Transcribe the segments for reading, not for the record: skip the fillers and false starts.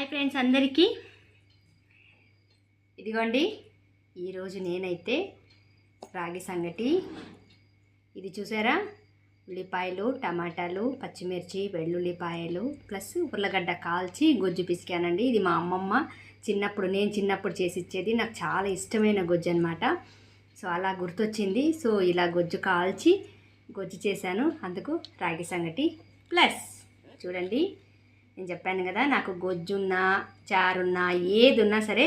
Hi friends అందరికీ. ఇదిగోండి ఈరోజు నేనైతే రాగి సంగటి ఇది చూసారా, ఉల్లిపాయలు, టమాటాలు, పచ్చిమిర్చి, వెల్లుల్లిపాయలు ప్లస్ ఉర్లగడ్డ కాల్చి గొజ్జు పిసికానండి. ఇది మా అమ్మమ్మ నేను చిన్నప్పుడు చేసి ఇచ్చేది. నాకు చాలా ఇష్టమైన గొజ్జు అనమాట. సో అలా గుర్తొచ్చింది. సో ఇలా గొజ్జు చేశాను. అందుకు రాగి సంగటి ప్లస్ చూడండి, నేను చెప్పాను కదా, నాకు గొజ్జున్నా చారున్నా ఏదున్నా సరే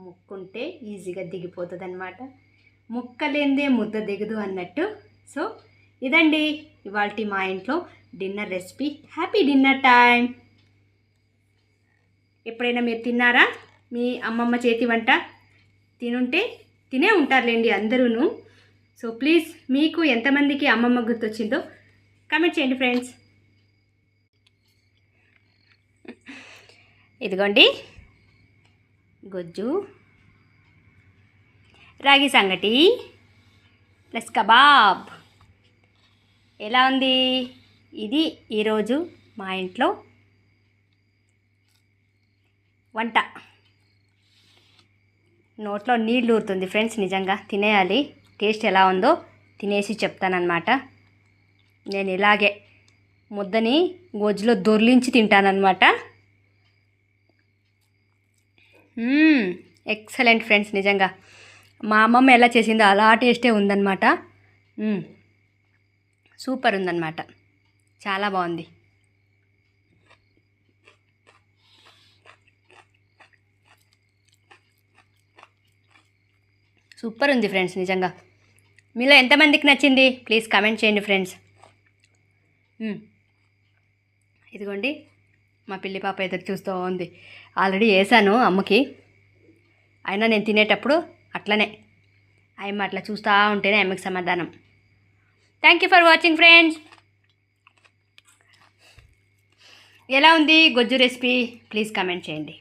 ముక్కుంటే ఈజీగా దిగిపోతుంది అనమాట. ముక్కలేందే ముద్ద దిగదు అన్నట్టు. సో ఇదండి ఇవాల్టి మా ఇంట్లో dinner recipe. Happy dinner time. ఎప్పుడైనా మీరు తిన్నారా? మీ అమ్మమ్మ చేతి వంట తినే ఉంటారులేండి అందరూను. సో ప్లీజ్, మీకు ఎంతమందికి అమ్మమ్మ గుర్తొచ్చిందో కామెంట్ చేయండి ఫ్రెండ్స్. ఇదిగోండి గొజ్జు, రాగి సంగటి ప్లస్ కబాబ్. ఎలా ఉంది? ఇది ఈరోజు మా ఇంట్లో వంట. నోట్లో నీళ్ళు ఊరుతుంది ఫ్రెండ్స్, నిజంగా తినేయాలి. టేస్ట్ ఎలా ఉందో తినేసి చెప్తానన్నమాట. నేను ఇలాగే ముద్దని గొజ్జులో దొర్లించి తింటానన్నమాట. ఎక్సలెంట్ ఫ్రెండ్స్, నిజంగా మా అమ్మమ్మ ఎలా చేసిందో అలా టేస్టే ఉందన్నమాట. సూపర్ ఉందన్నమాట, చాలా బాగుంది. సూపర్ ఉంది ఫ్రెండ్స్, నిజంగా. మీలో ఎంతమందికి నచ్చింది ప్లీజ్ కామెంట్ చేయండి ఫ్రెండ్స్. ఇదిగోండి మా పిల్లి పాప ఎదురు చూస్తూ ఉంది. ఆల్రెడీ వేసాను అమ్మకి, అయినా నేను తినేటప్పుడు అట్లనే ఆయమ్మ అట్లా చూస్తూ ఉంటేనే అమ్మకి సమాధానం. Thank you for watching friends. ఎలా ఉంది గొజ్జు రెసిపీ ప్లీజ్ కామెంట్ చేయండి.